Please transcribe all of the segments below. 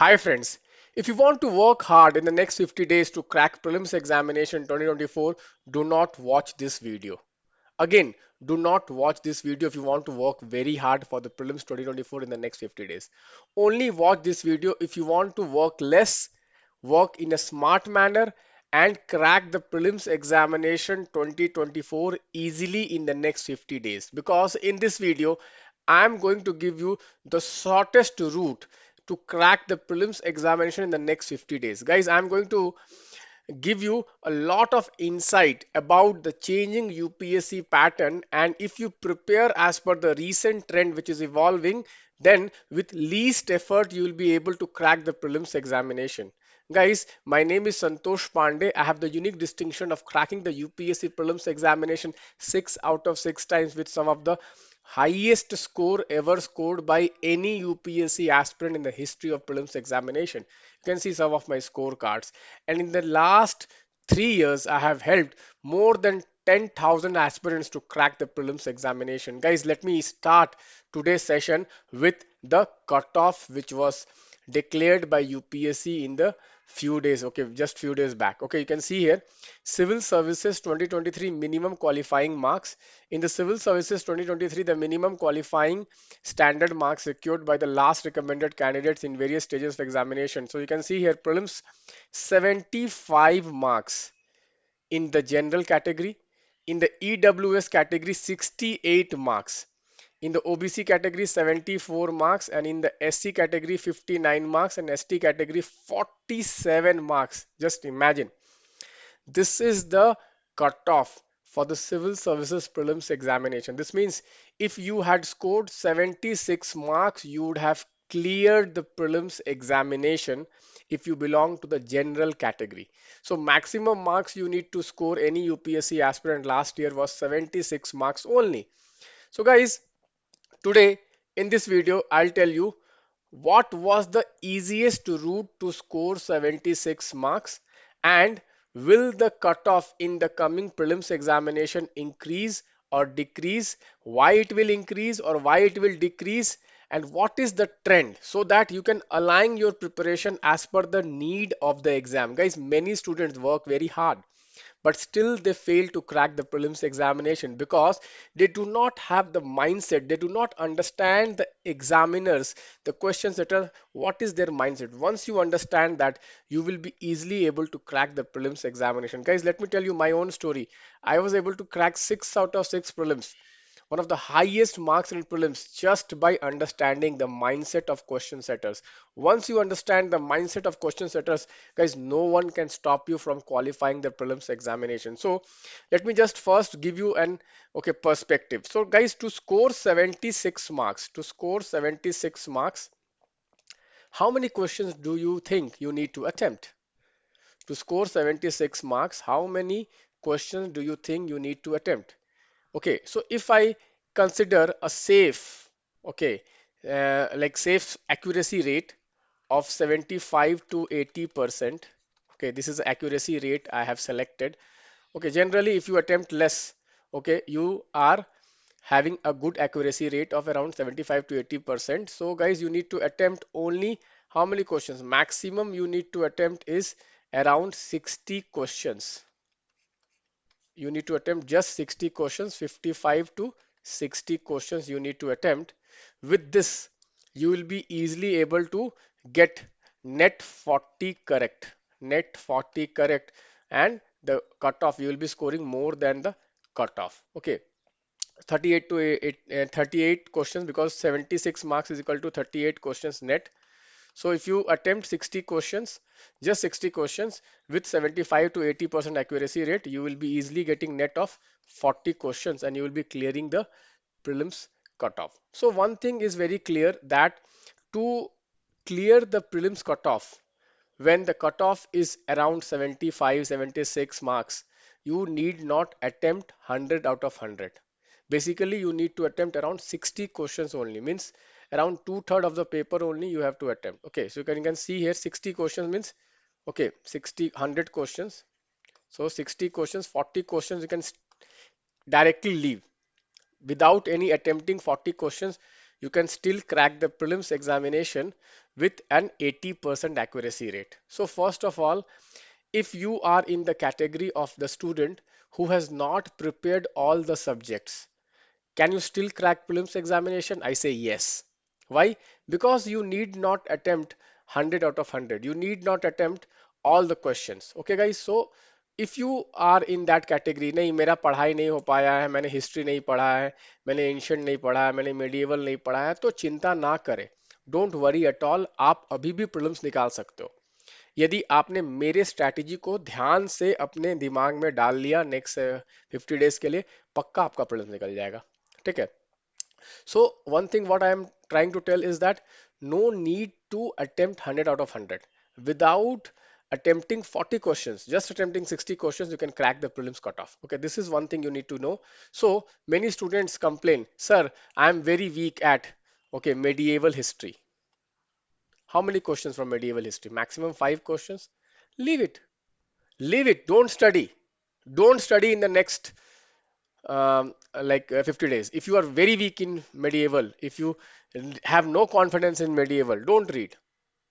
Hi friends, if you want to work hard in the next 50 days to crack prelims examination 2024, do not watch this video. Again, do not watch this video if you want to work very hard for the prelims 2024 in the next 50 days. Only watch this video if you want to work less, work in a smart manner and crack the prelims examination 2024 easily in the next 50 days. Because in this video, I am going to give you the shortest route to crack the prelims examination in the next 50 days. Guys, I'm going to give you a lot of insight about the changing UPSC pattern, and if you prepare as per the recent trend which is evolving, then with least effort you will be able to crack the prelims examination. Guys, my name is Santosh Pandey. I have the unique distinction of cracking the UPSC prelims examination 6 out of 6 times with some of the highest score ever scored by any UPSC aspirant in the history of prelims examination. You can see some of my scorecards. And in the last 3 years, I have helped more than 10,000 aspirants to crack the prelims examination. Guys, let me start today's session with the cutoff which was declared by UPSC in the few days, okay, just few days back. Okay, you can see here civil services 2023 minimum qualifying marks. In the civil services 2023, the minimum qualifying standard marks secured by the last recommended candidates in various stages of examination. So you can see here prelims 75 marks in the general category, in the EWS category 68 marks, in the OBC category 74 marks, and in the SC category 59 marks, and ST category 47 marks. Just imagine, this is the cutoff for the civil services prelims examination. This means if you had scored 76 marks, you would have cleared the prelims examination if you belong to the general category. So maximum marks you need to score any UPSC aspirant last year was 76 marks only. So guys, today in this video, I'll tell you what was the easiest route to score 76 marks, and will the cutoff in the coming prelims examination increase or decrease, why it will increase or why it will decrease, and what is the trend, so that you can align your preparation as per the need of the exam. Guys, many students work very hard but still they fail to crack the prelims examination because they do not have the mindset, they do not understand the examiners, the questions that are, what is their mindset. Once you understand that, you will be easily able to crack the prelims examination. Guys, let me tell you my own story. I was able to crack 6 out of 6 prelims, one of the highest marks in prelims, just by understanding the mindset of question setters. Once you understand the mindset of question setters, guys, no one can stop you from qualifying the prelims examination. So let me just first give you an perspective. So guys, to score 76 marks, how many questions do you think you need to attempt? To score 76 marks, how many questions do you think you need to attempt? Okay, so if I consider a safe, okay, like safe accuracy rate of 75 to 80%, okay, this is the accuracy rate I have selected. Okay, generally, if you attempt less, okay, you are having a good accuracy rate of around 75 to 80%. So, guys, you need to attempt only how many questions? Maximum you need to attempt is around 60 questions. You need to attempt just 60 questions, 55 to 60 questions you need to attempt. With this, you will be easily able to get net 40 correct, net 40 correct, and the cutoff you will be scoring more than the cutoff. Okay, 38 to 38 questions, because 76 marks is equal to 38 questions net. So if you attempt 60 questions, just 60 questions with 75 to 80% accuracy rate, you will be easily getting net of 40 questions and you will be clearing the prelims cutoff. So one thing is very clear, that to clear the prelims cutoff, when the cutoff is around 75, 76 marks, you need not attempt 100 out of 100. Basically, you need to attempt around 60 questions only, means around two-thirds of the paper only you have to attempt. Okay, so you can see here 60 questions means, okay, 60, 100 questions. So 60 questions, 40 questions you can directly leave without any attempting 40 questions. You can still crack the prelims examination with an 80% accuracy rate. So first of all, if you are in the category of the student who has not prepared all the subjects, can you still crack prelims examination? I say yes. Why? Because you need not attempt 100 out of 100. You need not attempt all the questions. Okay guys, so if you are in that category, नहीं मेरा पढ़ाई नहीं हो पाया है, मैंने history नहीं पढ़ा है, मैंने एंशियंट नहीं पढ़ा है, मैंने medieval नहीं पढ़ा है, तो चिंता ना करें. डोंट वरी एट ऑल, आप अभी भी प्रीलिम्स निकाल सकते हो. यदि आपने मेरे स्ट्रैटेजी को ध्यान से अपने दिमाग में डाल लिया नेक्स्ट 50 डेज के लिए, पक्का आपका प्रीलिम्स निकल जाएगा. ठीक है. So one thing what I am trying to tell is that no need to attempt 100 out of 100. Without attempting 40 questions, just attempting 60 questions, you can crack the prelims cutoff. Okay, this is one thing you need to know. So many students complain, sir, I am very weak at, okay, medieval history. How many questions from medieval history? Maximum 5 questions. Leave it. Leave it. Don't study. Don't study in the next 50 days. If you are very weak in medieval, if you have no confidence in medieval, don't read.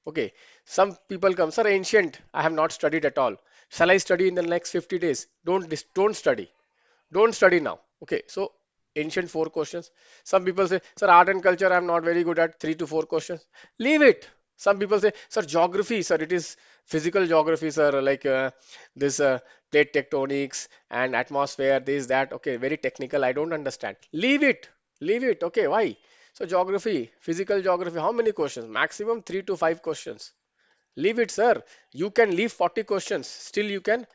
Okay. Some people come, sir, ancient, I have not studied at all. Shall I study in the next 50 days? Don't study. Don't study now. Okay. So ancient 4 questions. Some people say, sir, art and culture, I'm not very good at 3 to 4 questions. Leave it. Some people say, sir, geography, sir, it is physical geography, sir, like this plate tectonics and atmosphere, this, that. Okay, very technical. I don't understand. Leave it. Leave it. Okay, why? So geography, physical geography, how many questions? Maximum 3 to 5 questions. Leave it, sir. You can leave 40 questions. Still, you can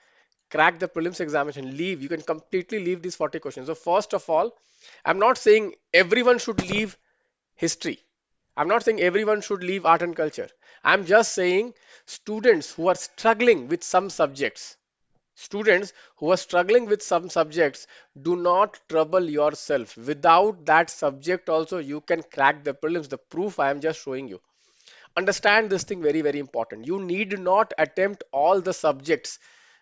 crack the prelims examination. Leave. You can completely leave these 40 questions. So first of all, I'm not saying everyone should leave history. I'm not saying everyone should leave art and culture. I'm just saying students who are struggling with some subjects, students who are struggling with some subjects, do not trouble yourself. Without that subject also, you can crack the prelims. The proof I am just showing you. Understand this thing, very very important. You need not attempt all the subjects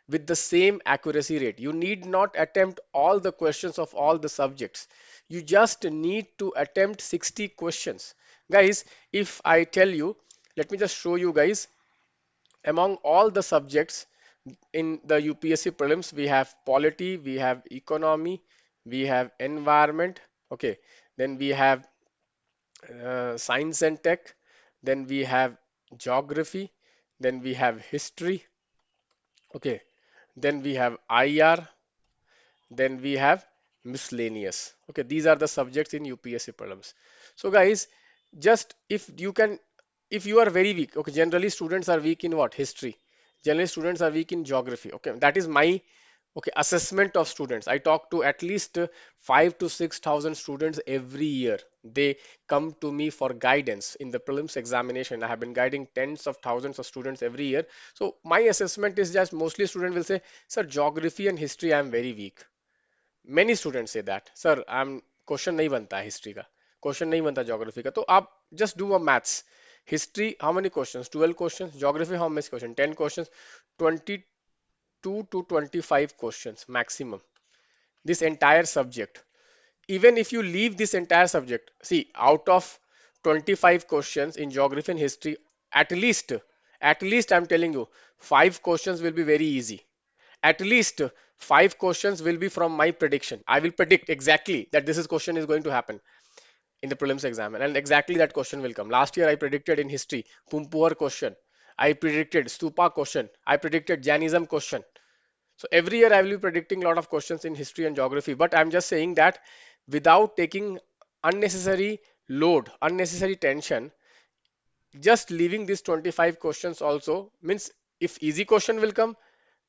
with the same accuracy rate. You need not attempt all the questions of all the subjects. You just need to attempt 60 questions. Guys, if I tell you, let me just show you guys, among all the subjects in the UPSC prelims, we have polity, we have economy, we have environment, okay, then we have science and tech, then we have geography, then we have history, okay, then we have IR, then we have miscellaneous. Okay, these are the subjects in UPSC prelims. So guys, just if you can, if you are very weak, okay, generally students are weak in what? History. Generally students are weak in geography. Okay, that is my, okay, assessment of students. I talk to at least 5 to 6 thousand students every year. They come to me for guidance in the prelims examination. I have been guiding tens of thousands of students every year. So my assessment is just mostly student will say, sir, geography and history I am very weak. Many students say that, sir, I'm question नहीं बनता है history का, question नहीं बनता geography का. तो आप just do a maths. History, how many questions? 12 questions. Geography, how many questions? 10 questions. 22 to 25 questions maximum. This entire subject. Even if you leave this entire subject, see, out of 25 questions in geography and history, at least, at least I'm telling you, 5 questions will be very easy. At least 5 questions will be from my prediction. I will predict exactly that this is question is going to happen in the prelims exam, and exactly that question will come. Last year I predicted in history Pumpur question. I predicted Stupa question. I predicted Jainism question. So every year I will be predicting a lot of questions in history and geography. But I'm just saying that without taking unnecessary load, unnecessary tension, just leaving these 25 questions also means if easy question will come,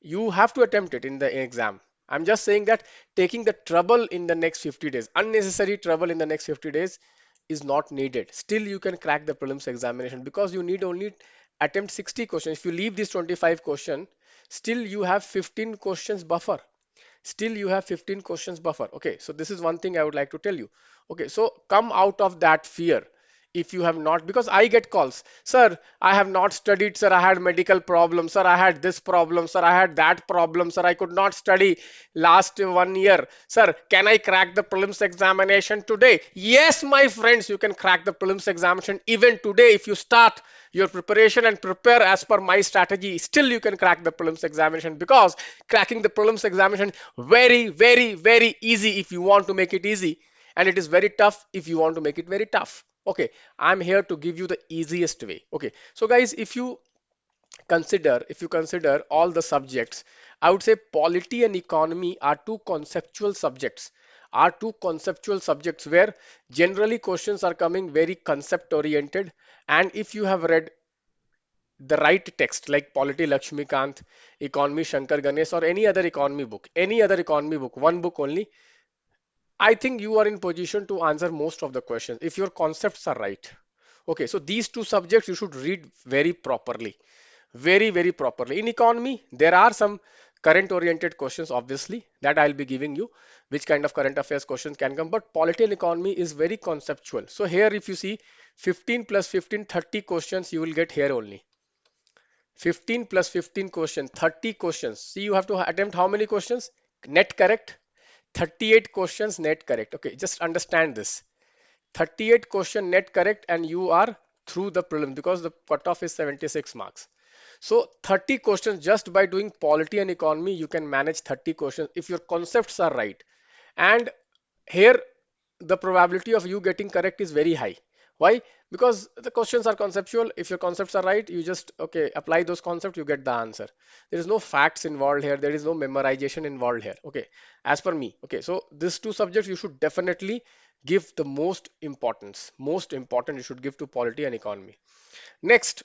you have to attempt it in the exam. I'm just saying that taking the trouble in the next 50 days, unnecessary trouble in the next 50 days is not needed. Still, you can crack the prelims examination because you need only attempt 60 questions. If you leave this 25 question, still you have 15 questions buffer. Still you have 15 questions buffer. Okay, so this is one thing I would like to tell you. Okay, so come out of that fear. if you have not, because I get calls, sir, I have not studied, sir, I had medical problems, sir, I had this problem, sir, I had that problem, sir, I could not study last 1 year, sir, can I crack the prelims examination today? Yes, my friends, you can crack the prelims examination even today. If you start your preparation and prepare as per my strategy, still you can crack the prelims examination, because cracking the prelims examination very, very, very easy if you want to make it easy, and it is very tough if you want to make it very tough. Okay, I'm here to give you the easiest way. Okay, so guys, if you consider all the subjects, I would say polity and economy are two conceptual subjects where generally questions are coming very concept oriented. And if you have read the right text like polity Lakshmikant, economy Shankar Ganesh, or any other economy book, one book only, I think you are in position to answer most of the questions if your concepts are right. Okay, so these two subjects you should read very properly, very, very properly. In economy, there are some current oriented questions, obviously, that I'll be giving you, which kind of current affairs questions can come, but polity and economy is very conceptual. So here, if you see 15 plus 15, 30 questions you will get here only. 15 plus 15 questions, 30 questions. See, you have to attempt how many questions? Net correct? 38 questions net correct. Okay, just understand this. 38 question net correct and you are through the prelim, because the cutoff is 76 marks. So 30 questions just by doing polity and economy, you can manage 30 questions if your concepts are right. And here the probability of you getting correct is very high. Why? Because the questions are conceptual. If your concepts are right, you just okay apply those concepts, you get the answer. There is no facts involved here, there is no memorization involved here. Okay, as per me. Okay, so these two subjects you should definitely give the most important you should give to polity and economy. Next,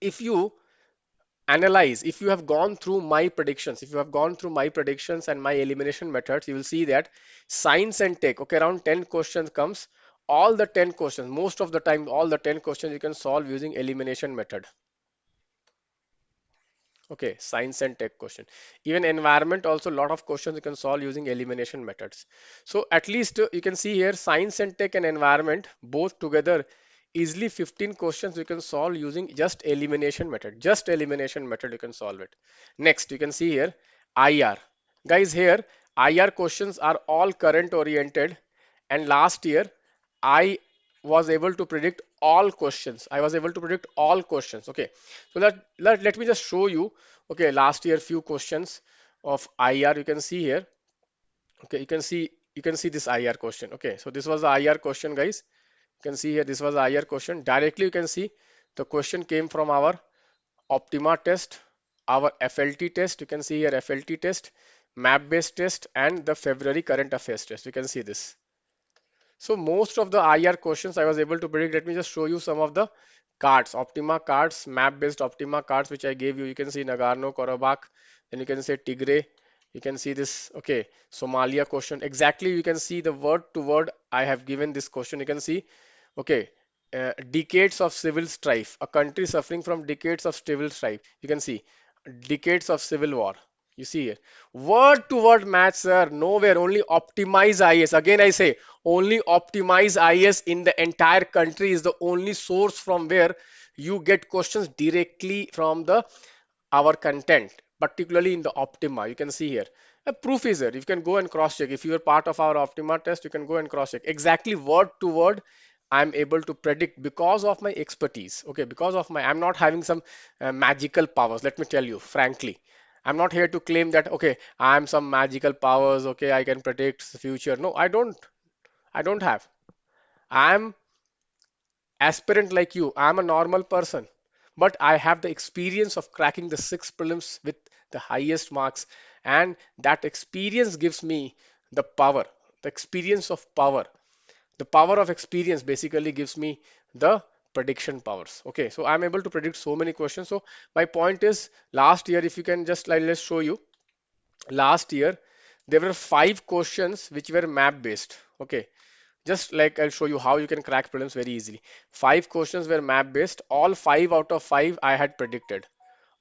if you analyze, if you have gone through my predictions, if you have gone through my predictions and my elimination methods, you will see that science and tech, okay, around 10 questions comes. All the 10 questions, most of the time all the 10 questions you can solve using elimination method. Okay, science and tech question. Even environment also, a lot of questions you can solve using elimination methods. So at least you can see here science and tech and environment both together, easily 15 questions you can solve using just elimination method. Just elimination method you can solve it. Next, you can see here IR. Guys, here IR questions are all current oriented, and last year I was able to predict all questions. I was able to predict all questions. Okay, so let me just show you. Okay, last year few questions of IR you can see here. Okay, you can see this IR question. Okay, so this was the IR question, guys. You can see here this was the IR question. Directly you can see the question came from our Optima test, our FLT test. You can see here FLT test, map based test, and the February current affairs test. You can see this. So most of the IR questions I was able to predict. Let me just show you some of the cards, Optima cards, map-based Optima cards, which I gave you. You can see Nagorno-Karabakh, then you can say Tigray. You can see this, okay, Somalia question. Exactly, you can see the word to word I have given this question. You can see, okay, decades of civil strife, a country suffering from decades of civil strife. You can see decades of civil war. You see here, word to word match, sir. Nowhere, only optimize IS. Again, I say only optimize IS in the entire country is the only source from where you get questions directly from the our content, particularly in the Optima. You can see here. A proof is there. You can go and cross check. If you are part of our Optima test, you can go and cross check. Exactly word to word, I'm able to predict because of my expertise. Okay, because of my, I'm not having some magical powers. Let me tell you, frankly. I'm not here to claim that, okay, I'm some magical powers. Okay, I can predict the future. No, I don't. I don't have. I'm aspirant like you. I'm a normal person, but I have the experience of cracking the six prelims with the highest marks, and that experience gives me the power, the experience of power. The power of experience basically gives me the prediction powers. Okay, so I'm able to predict so many questions. So my point is, last year, if you can just like, let's show you. Last year, there were 5 questions which were map based. Okay, just like I'll show you how you can crack prelims very easily. 5 questions were map based. All 5 out of 5 I had predicted.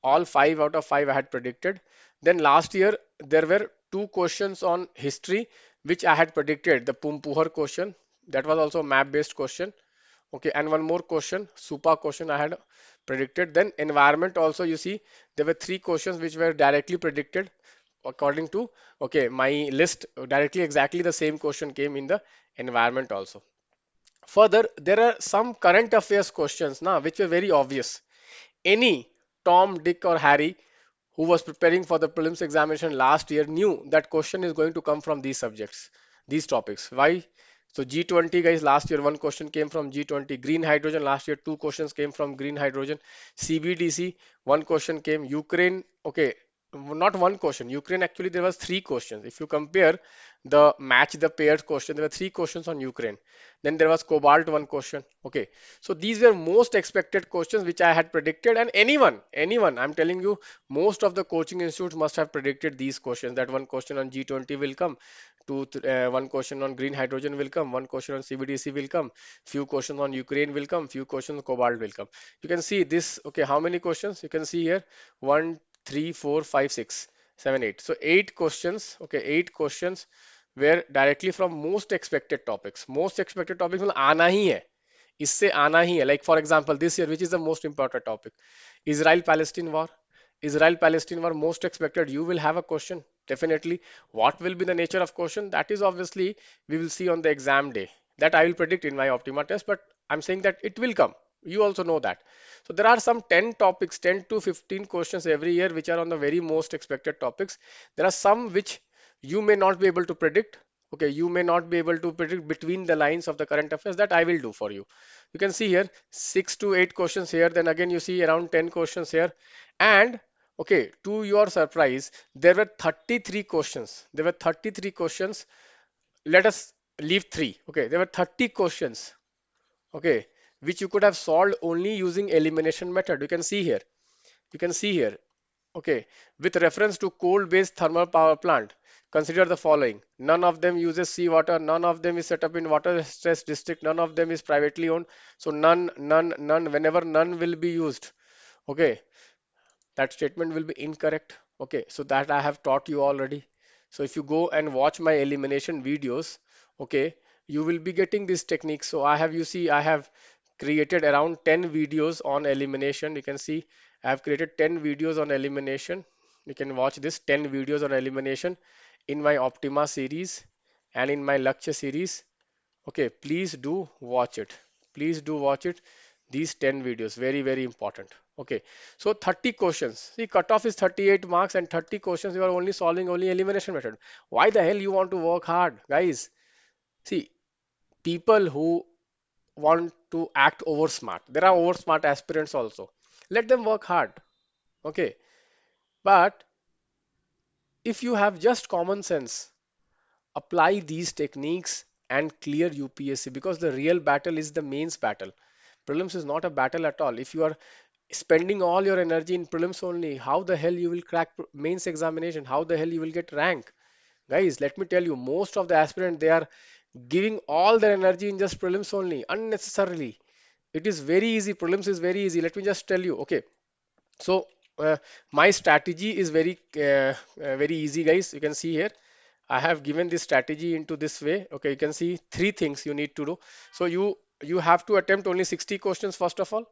All 5 out of 5 I had predicted. Then last year there were 2 questions on history which I had predicted. The Pumpuhar question, that was also a map based question. Okay, and one more question, super question I had predicted. Then environment also, you see, there were three questions which were directly predicted according to, okay, my list. Directly exactly the same question came in the environment also. Further, there are some current affairs questions now which were very obvious. Any Tom, Dick, or Harry who was preparing for the prelims examination last year knew that question is going to come from these subjects, these topics. Why? So G20 guys, last year one question came from G20. Green hydrogen, last year two questions came from green hydrogen. CBDC, one question came. Ukraine, okay, not one question. Ukraine, actually there was three questions. If you compare the match the pairs question, there were three questions on Ukraine. Then there was cobalt, one question. Okay, so these were most expected questions which I had predicted, and anyone, I'm telling you, most of the coaching institutes must have predicted these questions, that one question on G20 will come, one question on green hydrogen will come, one question on CBDC will come, few questions on Ukraine will come, few questions on cobalt will come. You can see this. Okay, how many questions? You can see here, one, three, four, five, six, seven, eight. So eight questions. Okay, eight questions were directly from most expected topics. Most expected topics मतलब आना ही है, इससे आना ही है. Like for example, this year, which is the most important topic? Israel-Palestine war. Israel-Palestine war, most expected. You will have a question, definitely. What will be the nature of question? That is obviously we will see on the exam day. That I will predict in my Optima test, but I'm saying that it will come. You also know that. So there are some 10 topics, 10 to 15 questions every year, which are on the very most expected topics. There are some which you may not be able to predict. Okay, you may not be able to predict between the lines of the current affairs. That I will do for you. You can see here 6 to 8 questions here. Then again, you see around 10 questions here. And okay, to your surprise, there were 33 questions. There were 33 questions. Let us leave three. Okay, there were 30 questions. Okay, which you could have solved only using elimination method. You can see here. You can see here. Okay, with reference to coal-based thermal power plant, consider the following. None of them uses seawater, none of them is set up in water stress district, none of them is privately owned. So none, none, none, whenever none will be used. Okay, that statement will be incorrect. Okay, so that I have taught you already. So if you go and watch my elimination videos, okay, you will be getting this technique. So I have, you see, I have created around 10 videos on elimination. You can see I have created 10 videos on elimination. You can watch this 10 videos on elimination in my Optima series and in my Lakshya series. Okay, please do watch it. Please do watch it. These 10 videos, very, very important. Okay, so 30 questions. See, cutoff is 38 marks and 30 questions. You are only solving only elimination method. Why the hell you want to work hard, guys? See, people who want to act over smart, there are over smart aspirants also. Let them work hard. Okay, but if you have just common sense, apply these techniques and clear UPSC, because the real battle is the mains battle. Prelims is not a battle at all. If you are spending all your energy in prelims only, how the hell you will crack mains examination? How the hell you will get rank? Guys, let me tell you, most of the aspirants, they are giving all their energy in just prelims only, unnecessarily. It is very easy. Prelims is very easy. Let me just tell you. Okay, so my strategy is very easy, guys. You can see here. I have given this strategy into this way. Okay, you can see three things you need to do. So you have to attempt only 60 questions first of all.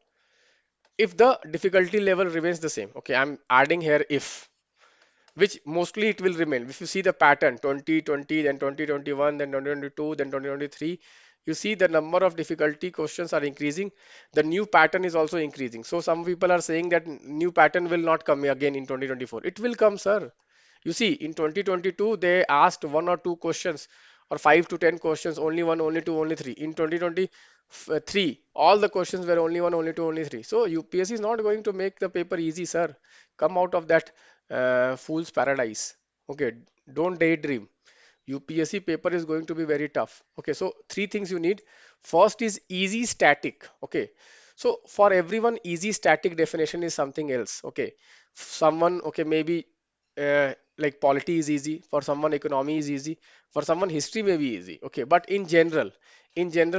If the difficulty level remains the same, okay, I'm adding here if, which mostly it will remain. If you see the pattern 2020, then 2021, then 2022, then 2023, you see the number of difficulty questions are increasing. The new pattern is also increasing. So some people are saying that new pattern will not come again in 2024. It will come, sir. You see, in 2022, they asked one or two questions or 5 to 10 questions, only one, only two, only three. In 2023, all the questions were only one, only two, only three. So UPSC is not going to make the paper easy, sir. Come out of that fool's paradise. Okay, don't daydream. UPSC paper is going to be very tough. Okay, so three things you need. First is easy static. Okay, so for everyone, easy static definition is something else. Okay, someone, okay, maybe like polity is easy. For someone, economy is easy. For someone, history may be easy. Okay, but in general,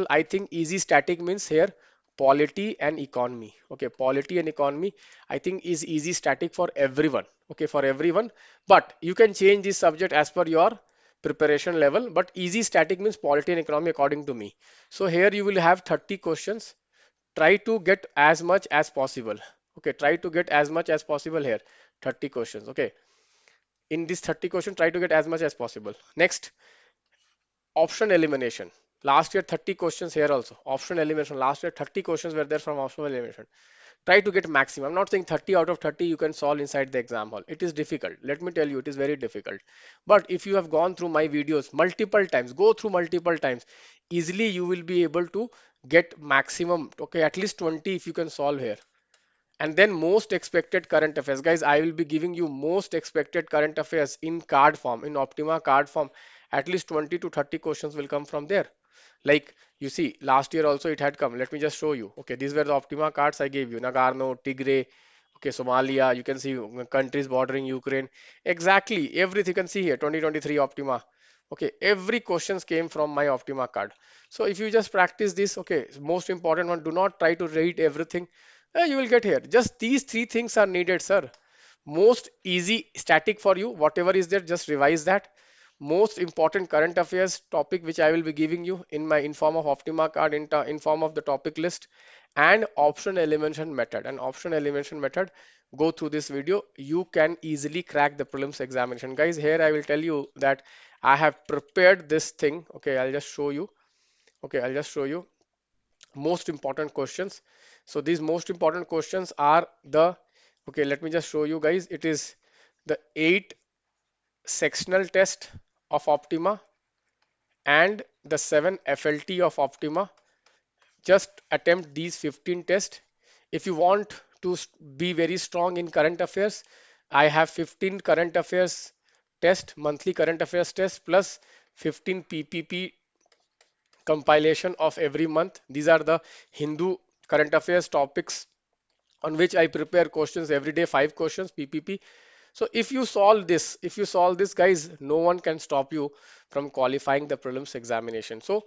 I think easy static means here polity and economy. Okay, polity and economy, I think is easy static for everyone. Okay, for everyone, but you can change this subject as per your preparation level, but easy static means polity and economy according to me. So here you will have 30 questions. try to get as much as possible. Okay, try to get as much as possible here. 30 questions. Okay, in this 30 questions, try to get as much as possible. Next, option elimination. Last year 30 questions here also. Option elimination. Last year 30 questions were there from option elimination. Try to get maximum. I'm not saying 30 out of 30 you can solve inside the exam hall. It is difficult. Let me tell you, it is very difficult. But if you have gone through my videos multiple times, go through multiple times, easily you will be able to get maximum. Okay, at least 20 if you can solve here. And then most expected current affairs. Guys, I will be giving you most expected current affairs in card form, in Optima card form. At least 20 to 30 questions will come from there. Like you see, last year also it had come. Let me just show you. Okay, these were the Optima cards I gave you. Nagorno, Tigray, okay, Somalia. You can see countries bordering Ukraine. Exactly, everything you can see here. 2023 Optima. Okay, every questions came from my Optima card. So if you just practice this, okay, most important one, do not try to read everything. You will get here. Just these three things are needed, sir. Most easy static for you, whatever is there, just revise that. Most important current affairs topic which I will be giving you in my in form of Optima card in form of the topic list, and option elimination method. And option elimination method, go through this video. You can easily crack the prelims examination. Guys, here I will tell you that I have prepared this thing. Okay, I'll just show you. Okay, I'll just show you most important questions. So these most important questions are the, okay, let me just show you guys. It is the 8 sectional test of Optima and the 7 FLT of Optima. Just attempt these 15 tests. If you want to be very strong in current affairs, I have 15 current affairs test, monthly current affairs test plus 15 PPP compilation of every month. These are the Hindu current affairs topics on which I prepare questions every day, 5 questions PPP. So if you solve this, guys, no one can stop you from qualifying the prelims examination. So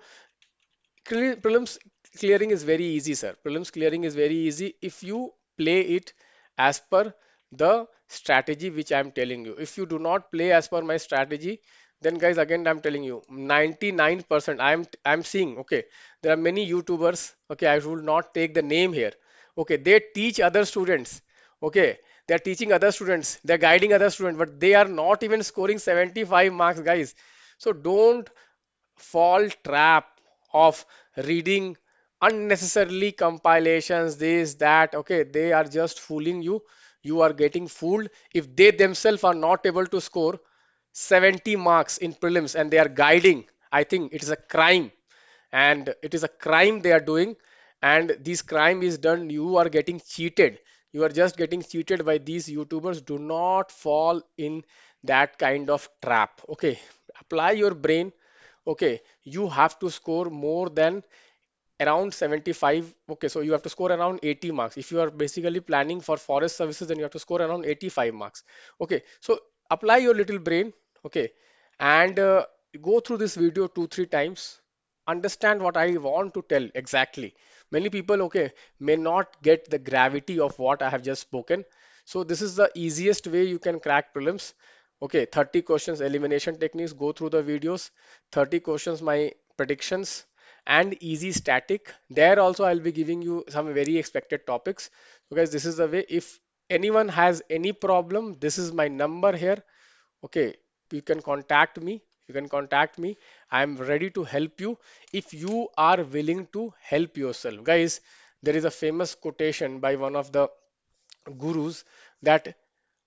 prelims clearing is very easy, sir. Prelims clearing is very easy if you play it as per the strategy which I'm telling you. If you do not play as per my strategy, then guys, again I'm telling you, 99% I'm seeing, okay, there are many YouTubers, okay, I will not take the name here. Okay, they teach other students. Okay, they're teaching other students, they're guiding other students, but they are not even scoring 75 marks, guys. So don't fall trap of reading unnecessarily compilations, this that. Okay, they are just fooling you. You are getting fooled if they themselves are not able to score 70 marks in prelims and they are guiding. I think it is a crime, and it is a crime they are doing. And this crime is done, you are getting cheated. You are just getting cheated by these YouTubers. Do not fall in that kind of trap. Okay, apply your brain. Okay, you have to score more than around 75. Okay, so you have to score around 80 marks. If you are basically planning for forest services, then you have to score around 85 marks. Okay, so apply your little brain. Okay, and go through this video 2 3 times. Understand what I want to tell exactly. Many people, okay, may not get the gravity of what I have just spoken. So this is the easiest way you can crack prelims. Okay, 30 questions elimination techniques. Go through the videos. 30 questions my predictions and easy static. There also I'll be giving you some very expected topics. So guys, this is the way. If anyone has any problem, this is my number here. Okay, you can contact me. You can contact me. I'm ready to help you if you are willing to help yourself. Guys, there is a famous quotation by one of the gurus that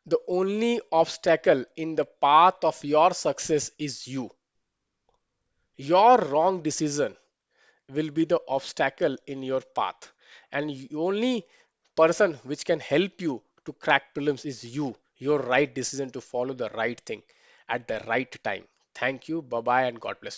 the only obstacle in the path of your success is you. Your wrong decision will be the obstacle in your path, and the only person which can help you to crack prelims is you, your right decision to follow the right thing at the right time. Thank you, bye bye, and God bless you.